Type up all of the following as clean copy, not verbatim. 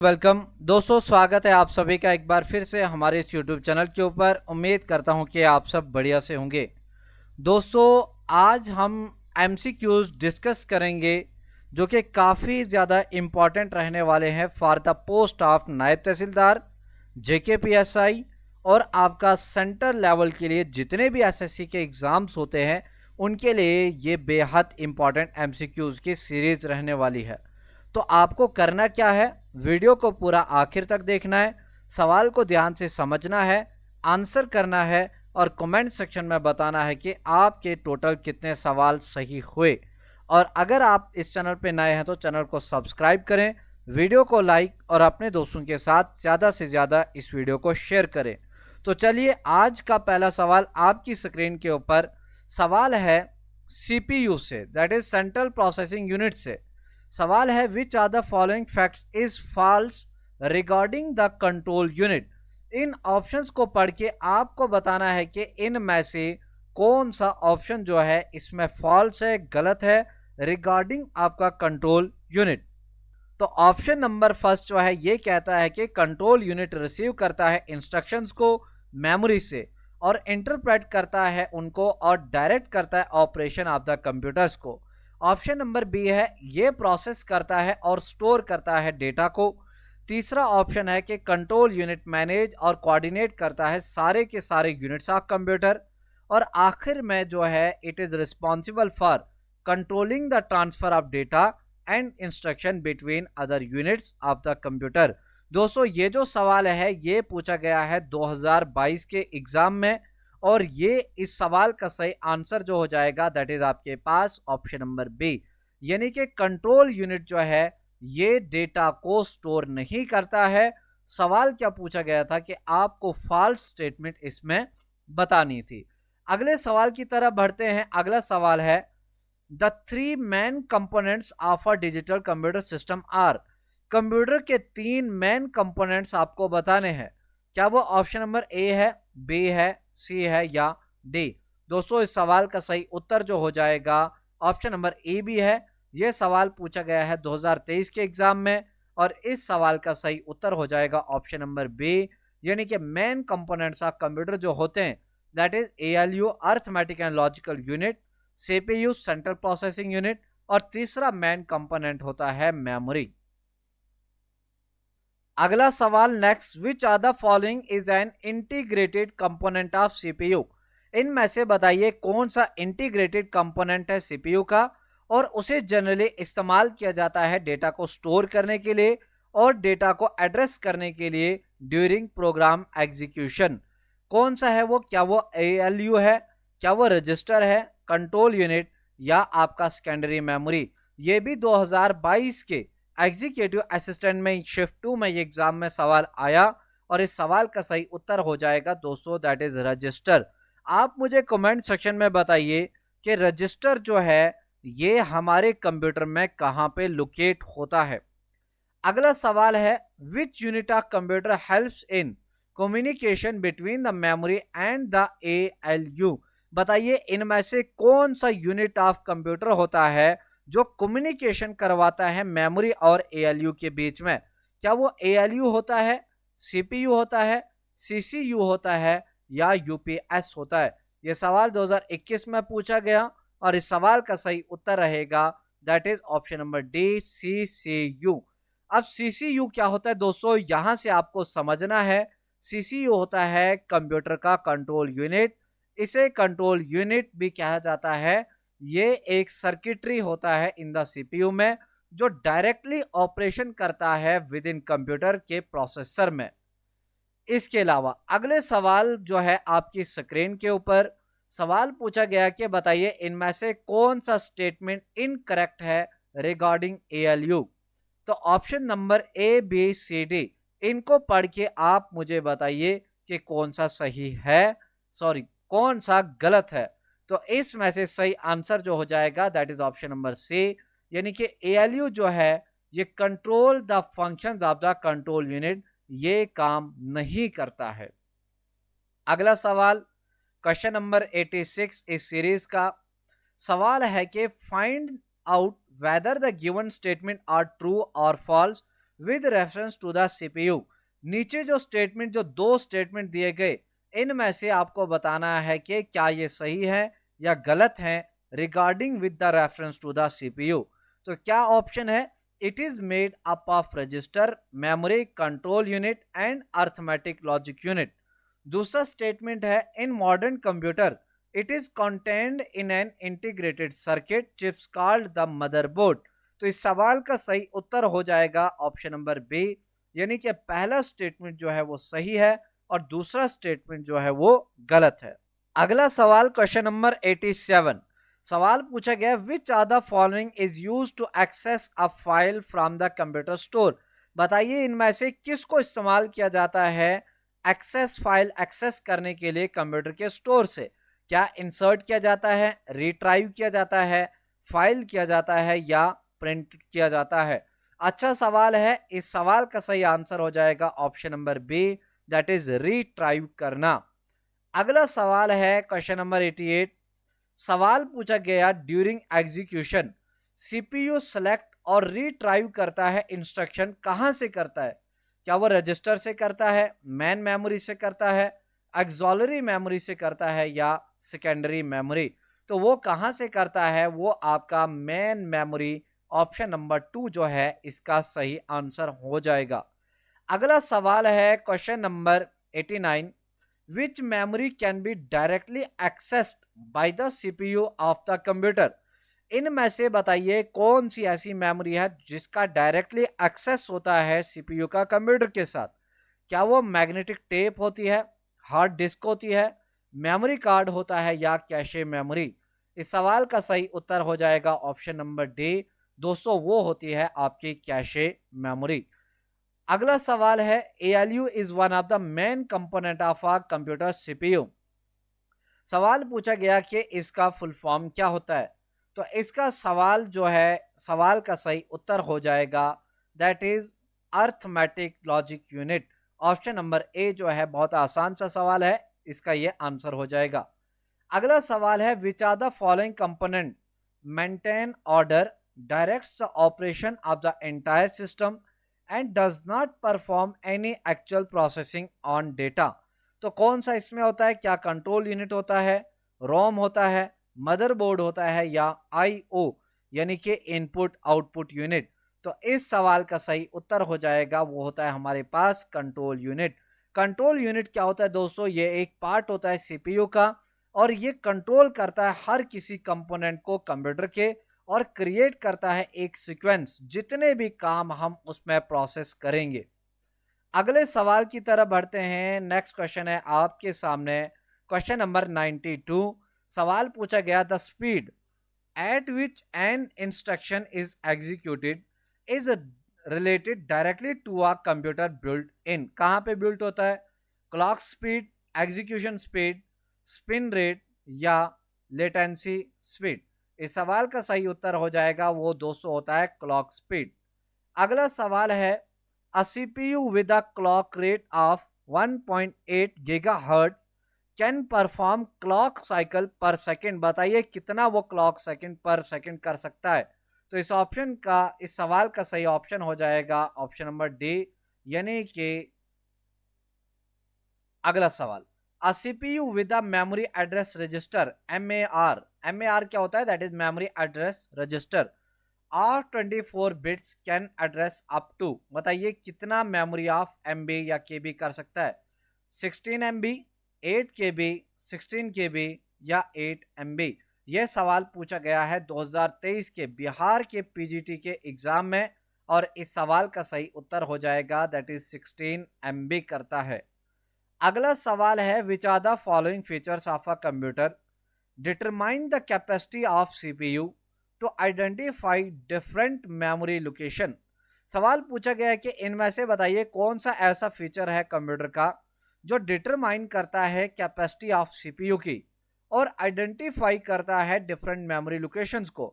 Welcome दोस्तों, स्वागत है आप सभी का एक बार फिर से हमारे इस यूट्यूब चैनल के ऊपर। उम्मीद करता हूं कि आप सब बढ़िया से होंगे। दोस्तों, आज हम एमसीक्यूज डिस्कस करेंगे जो कि काफ़ी ज़्यादा इम्पॉर्टेंट रहने वाले हैं फॉर द पोस्ट ऑफ नायब तहसीलदार, जेकेपीएसआई और आपका सेंटर लेवल के लिए जितने भी एसएससी के एग्ज़ाम्स होते हैं उनके लिए ये बेहद इम्पॉर्टेंट एमसीक्यूज की सीरीज़ रहने वाली है। तो आपको करना क्या है, वीडियो को पूरा आखिर तक देखना है, सवाल को ध्यान से समझना है, आंसर करना है और कमेंट सेक्शन में बताना है कि आपके टोटल कितने सवाल सही हुए। और अगर आप इस चैनल पे नए हैं तो चैनल को सब्सक्राइब करें, वीडियो को लाइक और अपने दोस्तों के साथ ज़्यादा से ज़्यादा इस वीडियो को शेयर करें। तो चलिए, आज का पहला सवाल आपकी स्क्रीन के ऊपर सवाल है सीपीयू से, that is central processing unit से। सवाल है which are the following facts is false regarding the control unit. इन ऑप्शंस को पढ़ के आपको बताना है कि इनमें से कौन सा ऑप्शन जो है इसमें फॉल्स है, गलत है रिगार्डिंग आपका कंट्रोल यूनिट। तो ऑप्शन नंबर फर्स्ट जो है ये कहता है कि कंट्रोल यूनिट रिसीव करता है इंस्ट्रक्शंस को मेमोरी से और इंटरप्रेट करता है उनको और डायरेक्ट करता है ऑपरेशन ऑफ द कंप्यूटर्स को। ऑप्शन नंबर बी है ये प्रोसेस करता है और स्टोर करता है डेटा को। तीसरा ऑप्शन है कि कंट्रोल यूनिट मैनेज और कोऑर्डिनेट करता है सारे के सारे यूनिट्स ऑफ कंप्यूटर। और आखिर में जो है it is responsible for controlling the transfer of data and instruction between other units of the computer. दोस्तों, ये जो सवाल है ये पूछा गया है 2022 के एग्जाम में और ये इस सवाल का सही आंसर जो हो जाएगा दैट इज आपके पास ऑप्शन नंबर बी, यानी कि कंट्रोल यूनिट जो है ये डेटा को स्टोर नहीं करता है। सवाल क्या पूछा गया था कि आपको फॉल्स स्टेटमेंट इसमें बतानी थी। अगले सवाल की तरफ बढ़ते हैं। अगला सवाल है the three main components of a digital computer system are. Computer के तीन मेन कंपोनेंट्स आपको बताने हैं। क्या वो ऑप्शन नंबर ए है, बी है, सी है या डी। दोस्तों, इस सवाल का सही उत्तर जो हो जाएगा ऑप्शन नंबर ए भी है। यह सवाल पूछा गया है 2023 के एग्जाम में और इस सवाल का सही उत्तर हो जाएगा ऑप्शन नंबर बी, यानी कि मेन कंपोनेंट्स ऑफ कंप्यूटर जो होते हैं that is ALU arithmetic and logical unit, CPU central processing unit और तीसरा मेन कंपोनेंट होता है मेमोरी। अगला सवाल next, which are the following is an integrated component of CPU. इनमें से बताइए कौन सा इंटीग्रेटेड कंपोनेंट है सीपीयू का और उसे जनरली इस्तेमाल किया जाता है डेटा को स्टोर करने के लिए और डेटा को एड्रेस करने के लिए ड्यूरिंग प्रोग्राम एग्जीक्यूशन। कौन सा है वो? क्या वो एएलयू है, क्या वो रजिस्टर है, कंट्रोल यूनिट या आपका सेकेंडरी मेमोरी। ये भी 2022 के एग्जीक्यूटिव असिस्टेंट में शिफ्ट 2 में ये एग्जाम में सवाल आया और इस सवाल का सही उत्तर हो जाएगा दोस्तों दैट इज रजिस्टर। आप मुझे कमेंट सेक्शन में बताइए कि रजिस्टर जो है ये हमारे कंप्यूटर में कहां पे लोकेट होता है। अगला सवाल है which unit of computer helps in communication between the memory and the ALU. बताइए इनमें से कौन सा यूनिट ऑफ कंप्यूटर होता है जो कम्युनिकेशन करवाता है मेमोरी और एएलयू के बीच में। क्या वो एएलयू होता है, सीपीयू होता है, सीसीयू होता है या यूपीएस होता है। यह सवाल 2021 में पूछा गया और इस सवाल का सही उत्तर रहेगा that is option number D, CCU. अब सीसीयू क्या होता है दोस्तों, यहां से आपको समझना है। सीसीयू होता है कंप्यूटर का कंट्रोल यूनिट। इसे कंट्रोल यूनिट भी कहा जाता है। ये एक सर्किटरी होता है इन द सीपीयू में जो डायरेक्टली ऑपरेशन करता है विद इन कंप्यूटर के प्रोसेसर में। इसके अलावा अगले सवाल जो है आपकी स्क्रीन के ऊपर सवाल पूछा गया कि बताइए इनमें से कौन सा स्टेटमेंट इनकरेक्ट है रिगार्डिंग एएलयू। तो option number A, B, C, D इनको पढ़ के आप मुझे बताइए कि कौन सा सही है, सॉरी कौन सा गलत है। तो इसमें से सही आंसर जो हो जाएगा that is option number C, यानी कि एएलयू जो है ये control the functions of the control unit, ये काम नहीं करता है। अगला सवाल क्वेश्चन नंबर 86 इस सीरीज का सवाल है कि find out whether the given statement are true और false with reference to the CPU. नीचे जो स्टेटमेंट, जो दो स्टेटमेंट दिए गए, इनमें से आपको बताना है कि क्या ये सही है या गलत है regarding with the reference to the CPU. तो क्या ऑप्शन है? It is made up of register, memory, control unit and arithmetic logic unit. दूसरा स्टेटमेंट है in modern computer it is contained in an integrated circuit chips called the motherboard. तो इस सवाल का सही उत्तर हो जाएगा ऑप्शन नंबर बी, यानी कि पहला स्टेटमेंट जो है वो सही है और दूसरा स्टेटमेंट जो है वो गलत है। अगला सवाल क्वेश्चन नंबर 87। सवाल पूछा गया which are the following is used to access a file from the computer store. बताइए इनमें से किसको इस्तेमाल किया जाता है एक्सेस, फाइल एक्सेस करने के लिए कंप्यूटर के स्टोर से? क्या इंसर्ट किया जाता है, रिट्राइव किया जाता है, फाइल किया जाता है या प्रिंट किया जाता है? अच्छा सवाल है। इस सवाल का सही आंसर हो जाएगा option number B, that is retrieve करना। अगला सवाल है क्वेश्चन नंबर 88। सवाल पूछा गया ड्यूरिंग एग्जीक्यूशन सीपीयू सेलेक्ट और रिट्राइव करता है इंस्ट्रक्शन कहां से करता है? क्या वो रजिस्टर से करता है, मेन मेमोरी से करता है, ऑक्सिलरी मेमोरी से करता है या सेकेंडरी मेमोरी? तो वो कहां से करता है? वो आपका मेन मेमोरी, ऑप्शन नंबर 2 जो है इसका सही आंसर हो जाएगा। अगला सवाल है question number 89। which memory can be directly accessed by the CPU of the computer। इनमें से बताइए कौन सी ऐसी मेमोरी है जिसका डायरेक्टली एक्सेस होता है सीपीयू का कंप्यूटर के साथ? क्या वो मैग्नेटिक टेप होती है, हार्ड डिस्क होती है, मेमोरी कार्ड होता है या कैशे मेमोरी? इस सवाल का सही उत्तर हो जाएगा ऑप्शन नंबर डी, दोस्तों वो होती है आपकी कैशे मेमोरी। अगला सवाल है ALU is one of the main component of a computer CPU. सवाल पूछा गया कि इसका फुल फॉर्म क्या होता है? तो इसका सवाल जो है, सवाल का सही उत्तर हो जाएगा that is arithmetic logic unit. Option number ए जो है बहुत आसान सा सवाल है, इसका ये आंसर हो जाएगा। अगला सवाल है which are the following component maintain order, directs the operation of the entire system and does not perform any actual processing on data. तो कौन सा इसमें होता है? क्या कंट्रोल यूनिट होता है, रोम होता है, मदरबोर्ड होता है या आईओ यानी कि इनपुट आउटपुट यूनिट? तो इस सवाल का सही उत्तर हो जाएगा वो होता है हमारे पास कंट्रोल यूनिट। कंट्रोल यूनिट क्या होता है दोस्तों? ये एक पार्ट होता है सीपीयू का और ये कंट्रोल करता है हर किसी कंपोनेंट को कंप्यूटर के और क्रिएट करता है एक सीक्वेंस, जितने भी काम हम उसमें प्रोसेस करेंगे। अगले सवाल की तरफ बढ़ते हैं। नेक्स्ट क्वेश्चन है आपके सामने क्वेश्चन नंबर 92। सवाल पूछा गया the speed at which an instruction is executed is related directly to a computer built in. कहां पे बिल्ट होता है? Clock speed, execution speed, spin rate या लेटेंसी स्पीड? इस सवाल का सही उत्तर हो जाएगा वो दोस्तों होता है क्लॉक स्पीड। अगला सवाल है a CPU with a clock rate of 1.8 GHz can perform clock cycle per second। बताइए कितना वो क्लॉक सेकंड पर सेकंड कर सकता है? तो इस ऑप्शन का, इस सवाल का सही ऑप्शन हो जाएगा ऑप्शन नंबर डी, यानी कि अगला सवाल a CPU with a memory address register MAR क्या होता है? That is memory address register R24 bits can address up to. बताइए कितना मेमोरी ऑफ MB या KB कर सकता है? 16 MB, 8 KB, 16 KB या 8 MB? यह सवाल पूछा गया है 2023 के बिहार के PGT के एग्जाम में और इस सवाल का सही उत्तर हो जाएगा दैट इज 16 MB करता है। अगला सवाल है which are the following features of a computer determine the capacity of CPU to identify different memory location. सवाल पूछा गया है कि इनमें से बताइए कौन सा ऐसा फीचर है कंप्यूटर का जो डिटरमाइन करता है कैपेसिटी ऑफ सीपीयू की और आइडेंटिफाई करता है डिफरेंट मेमोरी लोकेशंस को?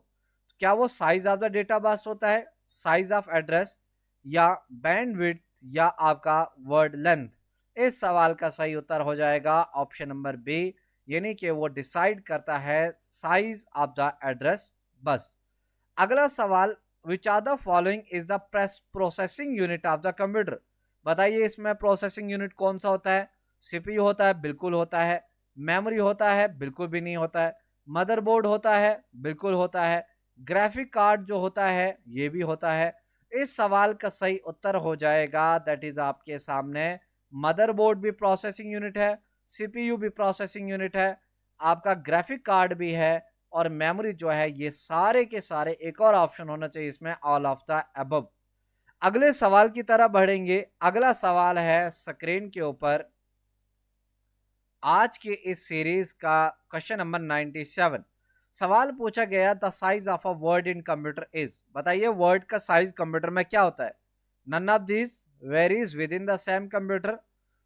क्या वो size of the data bus होता है, साइज ऑफ एड्रेस या बैंडविड्थ या आपका वर्ड लेंथ? इस सवाल का सही उत्तर हो जाएगा ऑप्शन नंबर बी, यानी कि वो डिसाइड करता है size of the address bus. अगला सवाल which are the following is the processing unit of the computer. बताइए इसमें प्रोसेसिंग यूनिट कौन सा होता है? सीपीयू होता है, बिल्कुल होता है। मेमोरी होता है, बिल्कुल भी नहीं होता है। मदरबोर्ड होता है, बिल्कुल होता है। ग्राफिक कार्ड जो होता है ये भी होता है। इस सवाल का सही उत्तर हो जाएगा दैट इज आपके सामने मदरबोर्ड भी प्रोसेसिंग यूनिट है, सीपीयू भी प्रोसेसिंग यूनिट है, आपका ग्राफिक कार्ड भी है और मेमोरी जो है, ये सारे के सारे। एक और ऑप्शन होना चाहिए इसमें, ऑल ऑफ द अबव। अगले सवाल की तरफ बढ़ेंगे। अगला सवाल है स्क्रीन के ऊपर आज के इस सीरीज का क्वेश्चन नंबर 97। सवाल पूछा गया the size of a word in computer is. बताइए वर्ड का साइज कंप्यूटर में क्या होता है? None of this, varies within the same computer,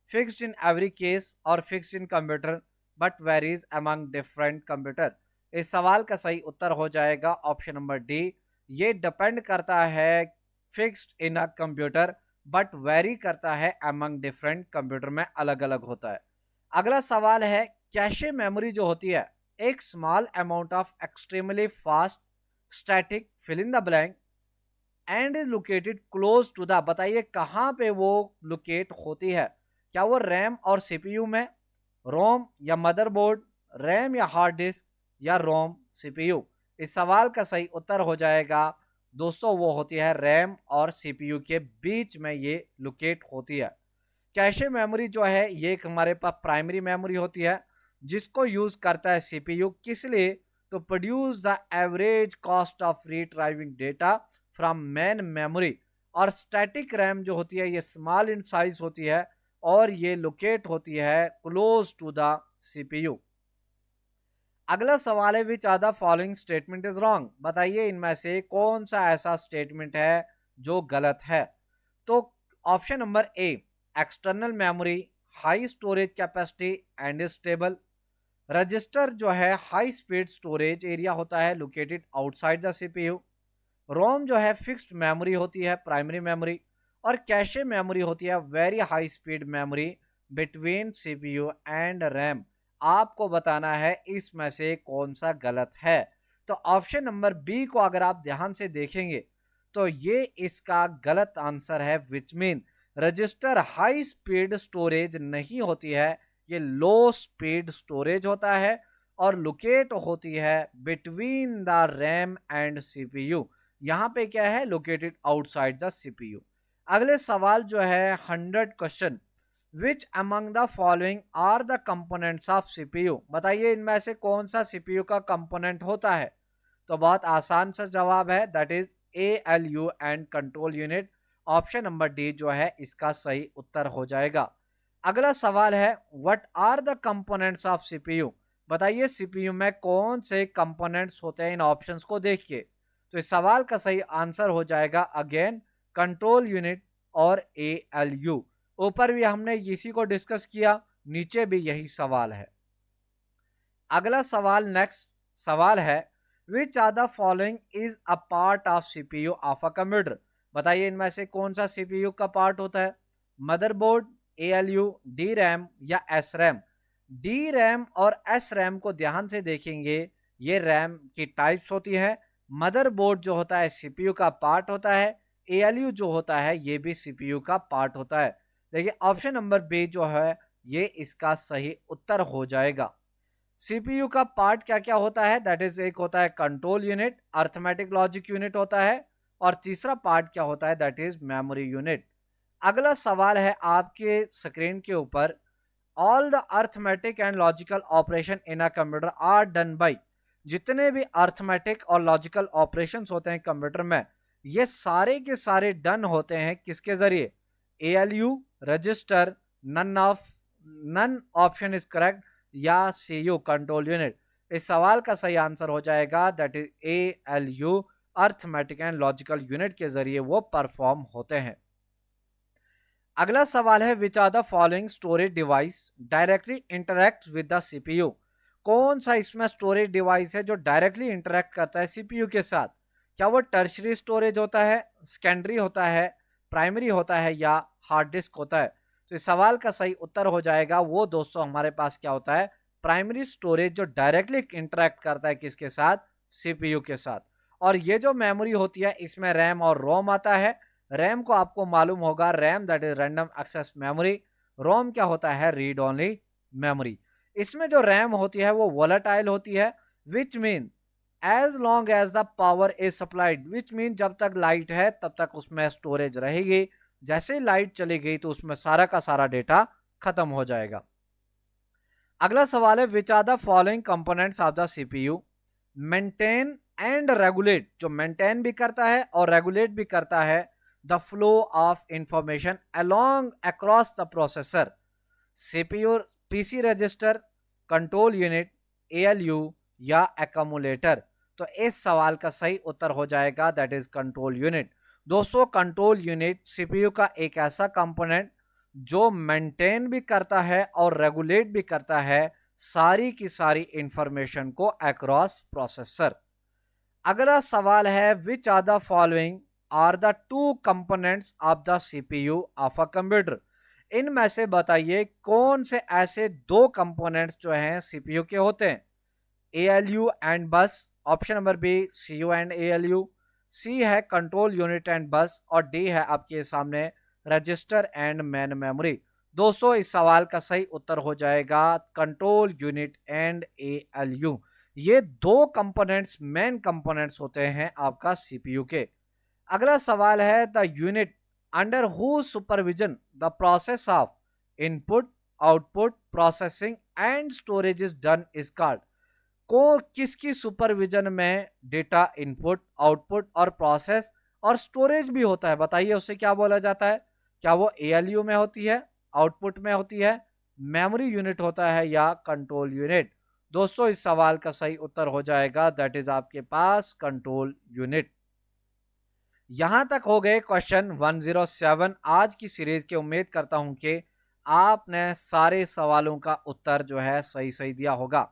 fixed in every case और fixed in computer but varies among different computer. इस सवाल का सही उत्तर हो जाएगा ऑप्शन नंबर डी। ये डिपेंड करता है fixed in a computer but vary करता है अमंग डिफरेंट कंप्यूटर में, अलग अलग होता है। अगला सवाल है कैशे मेमोरी जो होती है एक small amount of extremely fast static fill in the blank and is located close to the. बताइए कहां पे वो लोकेट होती है? क्या वो रैम और सीपीयू में, रोम या मदरबोर्ड, रैम या हार्ड डिस्क या रोम सीपीयू? इस सवाल का सही उत्तर हो जाएगा दोस्तों वो होती है रैम और सीपीयू के बीच में ये लोकेट होती है। कैशे मेमोरी जो है ये एक हमारे पास प्राइमरी मेमोरी होती है जिसको यूज करता है सीपीयू। किस लिए? तो produce the average cost of retrieving data from main memory. और स्टैटिक रैम जो होती है ये स्मॉल इन साइज होती है और ये लोकेट होती है क्लोज टू द सीपीयू। अगला सवाल है which are the following statement is wrong. बताइए इनमें से कौन सा ऐसा स्टेटमेंट है जो गलत है? तो option number A, external memory high storage capacity and stable. Register जो है हाई स्पीड स्टोरेज एरिया होता है लोकेटेड आउटसाइड द सीपीयू। रोम जो है फिक्स्ड मेमोरी होती है प्राइमरी मेमोरी। और कैशे मेमोरी होती है very high speed memory between CPU and RAM. आपको बताना है इसमें से कौन सा गलत है। तो ऑप्शन नंबर बी को अगर आप ध्यान से देखेंगे तो ये इसका गलत आंसर है, which mean register high speed storage नहीं होती है, ये लो स्पीड स्टोरेज होता है और लोकेट होती है between the RAM and CPU. यहां पे क्या है? Located outside the CPU. अगले सवाल जो है 100 question, which among the following are the components of CPU. बताइए इनमें से कौन सा सीपीयू का कंपोनेंट होता है? तो बहुत आसान सा जवाब है that is ALU and control unit. Option number D जो है इसका सही उत्तर हो जाएगा। अगला सवाल है what are the components of CPU. बताइए सीपीयू में कौन से कंपोनेंट्स होते हैं इन ऑप्शंस को देखिए। तो इस सवाल का सही आंसर हो जाएगा अगेन कंट्रोल यूनिट और एएलयू। ऊपर भी हमने इसी को डिस्कस किया, नीचे भी यही सवाल है। अगला सवाल नेक्स्ट सवाल है which are the following is a part of CPU of a computer. बताइए इनमें से कौन सा सीपीयू का पार्ट होता है? मदरबोर्ड, एएलयू, डी रैम या एस रैम। डी रैम और एस रैम को ध्यान से देखेंगे, ये रैम की टाइप्स होती है। मदरबोर्ड जो होता है सीपीयू का पार्ट होता है, एएलयू जो होता है ये भी सीपीयू का पार्ट होता है। देखिए ऑप्शन नंबर बी जो है ये इसका सही उत्तर हो जाएगा। सीपीयू का पार्ट क्या क्या होता है? दैट इज एक होता है control unit, arithmetic logic unit होता है और तीसरा पार्ट क्या होता है? That is memory unit. अगला सवाल है आपके स्क्रीन के ऊपर all the arithmetic and logical operation in a computer are done by. जितने भी अर्थमेटिक और लॉजिकल ऑपरेशंस होते हैं कंप्यूटर में ये सारे के सारे डन होते हैं किसके जरिए? ALU, register, none option is correct या सीयू कंट्रोल यूनिट। इस सवाल का सही आंसर हो जाएगा that is ALU, arithmetic and logical unit के जरिए वो परफॉर्म होते हैं। अगला सवाल है which are the following storage device directly interact with the CPU. कौन सा इसमें स्टोरेज डिवाइस है जो डायरेक्टली इंटरैक्ट करता है सीपीयू के साथ? क्या वो टर्शरी स्टोरेज होता है, सेकेंडरी होता है, प्राइमरी होता है या हार्ड डिस्क होता है? तो इस सवाल का सही उत्तर हो जाएगा वो दोस्तों हमारे पास क्या होता है? प्राइमरी स्टोरेज जो डायरेक्टली इंटरैक्ट करता है किसके साथ? सीपीयू के साथ। और ये जो मेमोरी होती है इसमें रैम और रोम आता है। रैम को आपको मालूम होगा, RAM that is random access memory. ROM क्या होता है? Read only memory. इसमें जो रैम होती है वो वोलेटाइल होती है, which mean as long as the power is supplied, which mean जब तक लाइट है तब तक उसमें स्टोरेज रहेगी। जैसे ही लाइट चली गई तो उसमें सारा का सारा डेटा खत्म हो जाएगा। अगला सवाल है, which are the following components of the CPU maintain and regulate, जो मेंटेन भी करता है और रेगुलेट भी करता है the flow of information along across the processor. CPU, PC register, control unit, ALU या एक्यूमुलेटर। तो इस सवाल का सही उत्तर हो जाएगा दैट इज कंट्रोल यूनिट। दोस्तों, कंट्रोल यूनिट सीपीयू का एक ऐसा कंपोनेंट जो मेंटेन भी करता है और रेगुलेट भी करता है सारी की सारी इंफॉर्मेशन को अक्रॉस प्रोसेसर। अगला सवाल है, which are the following are the two components of the CPU of a computer. इनमें से बताइए कौन से ऐसे दो कंपोनेंट्स जो हैं सीपीयू के होते हैं? ALU and bus, option number B CU and ALU, C है कंट्रोल यूनिट एंड बस, और डी है आपके सामने रजिस्टर एंड मेन मेमोरी। दोस्तों, इस सवाल का सही उत्तर हो जाएगा कंट्रोल यूनिट एंड एएलयू। ये दो कंपोनेंट्स मेन कंपोनेंट्स होते हैं आपका सीपीयू के। अगला सवाल है, the unit under who supervision the process of input output processing and storage is done is called. को किसकी सुपरविजन में डेटा इनपुट आउटपुट और प्रोसेस और स्टोरेज भी होता है, बताइए उसे क्या बोला जाता है? क्या वो एएलयू में होती है, आउटपुट में होती है, मेमोरी यूनिट होता है या कंट्रोल यूनिट? दोस्तों, इस सवाल का सही उत्तर हो जाएगा दैट इज आपके पास कंट्रोल यूनिट। यहां तक हो गए क्वेश्चन 107 आज की सीरीज के। उम्मीद करता हूं कि आपने सारे सवालों का उत्तर जो है सही सही दिया होगा।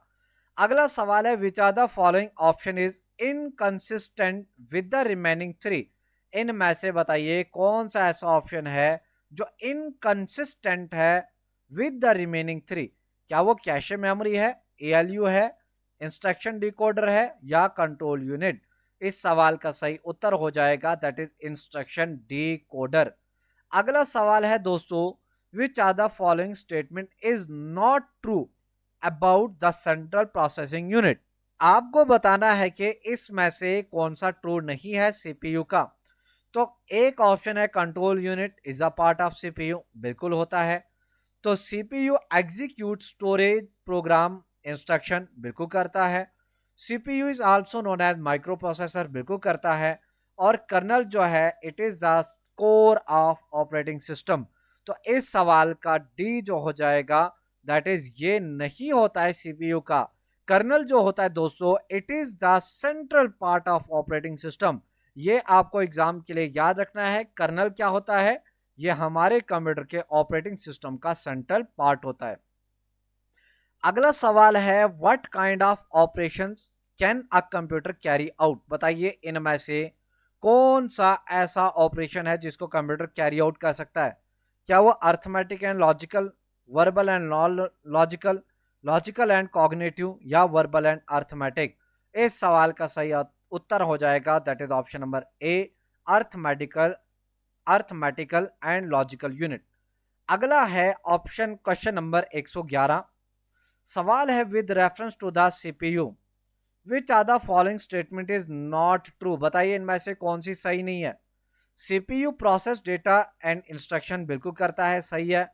अगला सवाल है, which are the following option is inconsistent with the remaining three. इनमें से बताइए कौन सा ऐसा ऑप्शन है जो इनकंसिस्टेंट है विद द रिमेनिंग थ्री? क्या वो कैशे मेमोरी है, एएलयू है, इंस्ट्रक्शन डिकोडर है या कंट्रोल यूनिट? इस सवाल का सही उत्तर हो जाएगा दैट इज इंस्ट्रक्शन डिकोडर। अगला सवाल है दोस्तों, which are the following statement is not true about the central processing unit. आपको बताना है कि इसमें से कौन सा ट्रू नहीं है सीपीयू का। तो एक ऑप्शन है control unit is a part of CPU, बिल्कुल होता है। तो CPU execute storage program instruction, बिल्कुल करता है। CPU is also known as microprocessor, बिल्कुल करता है। और कर्नल जो है it is the core of operating system. तो इस सवाल का डी जो हो जाएगा दैट इज ये नहीं होता है सीपीयू का। कर्नल जो होता है दोस्तों it is the central part of operating system. ये आपको एग्जाम के लिए याद रखना है। कर्नल क्या होता है? ये हमारे कंप्यूटर के ऑपरेटिंग सिस्टम का सेंट्रल पार्ट होता है। अगला सवाल है, what kind of operations can a computer carry out. बताइए इनमें से कौन सा ऐसा ऑपरेशन है जिसको कंप्यूटर कैरी आउट कर सकता है? क्या वो arithmetic and logical, verbal and non logical, logical and cognitive या वर्बल एंड अर्थमेटिक? इस सवाल का सही उत्तर हो जाएगा that is option number A, arithmetical and logical unit. अगला है ऑप्शन क्वेश्चन नंबर 111। सवाल है, with reference to the CPU which are the following statement is not true. बताइए इनमें से कौन सी सही नहीं है? CPU process data and instruction, बिल्कुल करता है, सही है।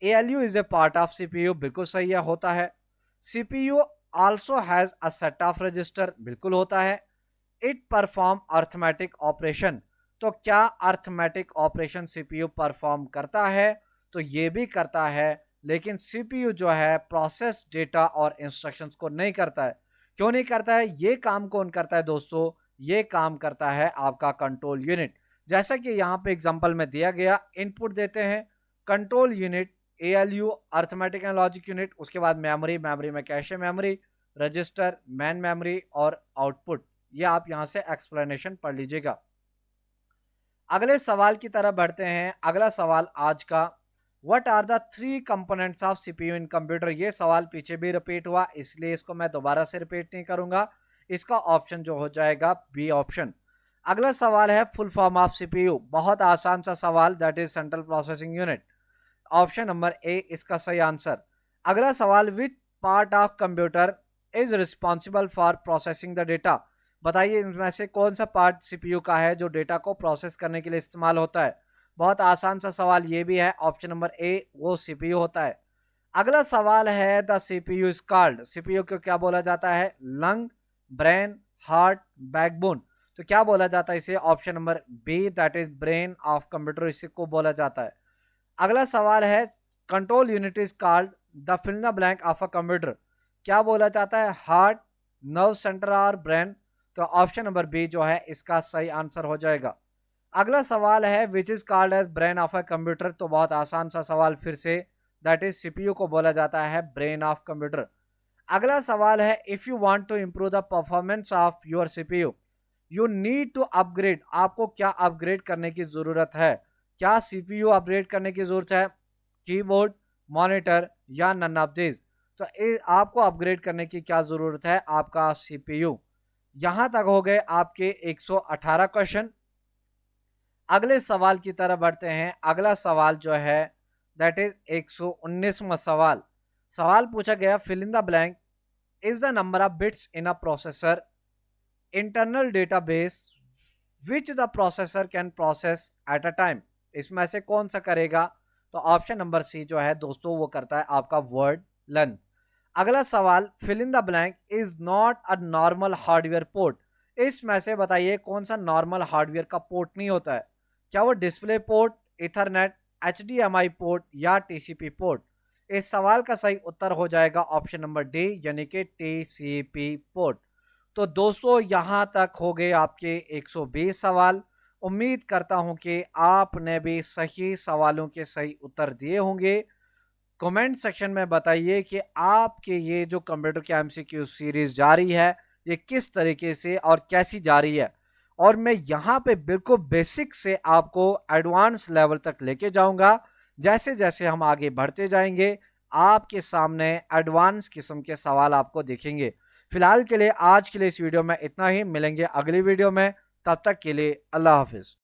ALU is a part of CPU, बिल्कुल सही है, होता है। CPU also has a set of register, बिल्कुल होता है। इट परफॉर्म अर्थमेटिक ऑपरेशन, तो क्या अर्थमेटिक ऑपरेशन सीपीयू परफॉर्म करता है? तो ये भी करता है, लेकिन सीपीयू जो है प्रोसेस डेटा और इंस्ट्रक्शंस को नहीं करता है। क्यों नहीं करता है? ये काम कौन करता है दोस्तों? ये काम करता है आपका कंट्रोल यूनिट। जैसा कि यहाँ पे एग्जांपल में दिया गया, इनपुट देते हैं control unit, ALU, arithmetic and logic unit, उसके बाद मेमोरी, मेमोरी में cache memory, register, main memory और आउटपुट। ये आप यहाँ से एक्सप्लेनेशन पढ़ लीजिएगा। अगले सवाल की तरफ बढ़ते हैं। अगला सवाल आज का, what are the three components of CPU in computer. ये सवाल पीछे भी रिपीट हुआ, इसलिए इसको मैं दोबारा से रिपीट नहीं करूंगा। इसका ऑप्शन जो हो जाएगा बी ऑप्शन। अगला सवाल है फुल फॉर्म ऑफ सीपीयू, बहुत आसान सा सवाल, that is central processing unit. Option number ए इसका सही आंसर। अगला सवाल, which part of computer is responsible for processing the data. बताइए इनमें से कौन सा पार्ट सीपीयू का है जो डेटा को प्रोसेस करने के लिए इस्तेमाल होता है। बहुत आसान सा सवाल ये भी है, ऑप्शन नंबर ए वो सीपीयू होता है। अगला सवाल है the CPU is called, CPU को क्या बोला जाता है, लंग, ब्रेन, हार्ट, बैकबोन। तो क्या बोला जाता है इसे, option number B that is brain of computer, इसे को बोला जाता है। अगला सवाल है control unit is called the fill the blank of a computer, क्या बोला जाता है, हार्ट, नर्व सेंटर और ब्रेन। तो ऑप्शन नंबर बी जो है इसका सही आंसर हो जाएगा। अगला सवाल है which is called as brain of a computer, तो बहुत आसान सा सवाल फिर से, दैट इज सीपीयू को बोला जाता है ब्रेन ऑफ कंप्यूटर। अगला सवाल है if you want to improve the performance of your CPU you need to upgrade, आपको क्या अपग्रेड करने की जरूरत है, क्या सीपीयू अपग्रेड करने की जरूरत है, कीबोर्ड, मॉनिटर या नन ऑफ दिस। तो आपको अपग्रेड करने की क्या जरूरत है, आपका सीपीयू। यहां तक हो गए आपके 118 क्वेश्चन। अगले सवाल की तरफ बढ़ते हैं। अगला सवाल जो है दैट इज 119वां सवाल। सवाल पूछा गया fill in the blank is the number of bits in a processor internal database which the processor can process at a time. इसमें से कौन सा करेगा, तो ऑप्शन नंबर सी जो है दोस्तों वो करता है आपका वर्ड लेंथ। अगला सवाल fill in the blank is not a normal hardware port, इसमें से बताइए कौन सा नॉर्मल हार्डवेयर का पोर्ट नहीं होता है, क्या वो display port, Ethernet, HDMI port या टीसीपी पोर्ट। इस सवाल का सही उत्तर हो जाएगा ऑप्शन नंबर डी यानी कि टीसीपी पोर्ट। तो दोस्तों यहां तक हो गए आपके 120 सवाल। उम्मीद करता हूं कि आपने भी सही सवालों के सही उत्तर दिए होंगे। कमेंट सेक्शन में बताइए कि आपके ये जो कंप्यूटर के एमसीक्यू सीरीज जारी है ये किस तरीके से और कैसी जा रही है, और मैं यहाँ पे बिल्कुल बेसिक से आपको एडवांस लेवल तक लेके जाऊंगा। जैसे जैसे हम आगे बढ़ते जाएंगे आपके सामने एडवांस किस्म के सवाल आपको दिखेंगे। फिलहाल के लिए आज के लिए इस वीडियो में इतना ही, मिलेंगे अगली वीडियो में, तब तक के लिए अल्लाह हाफिज।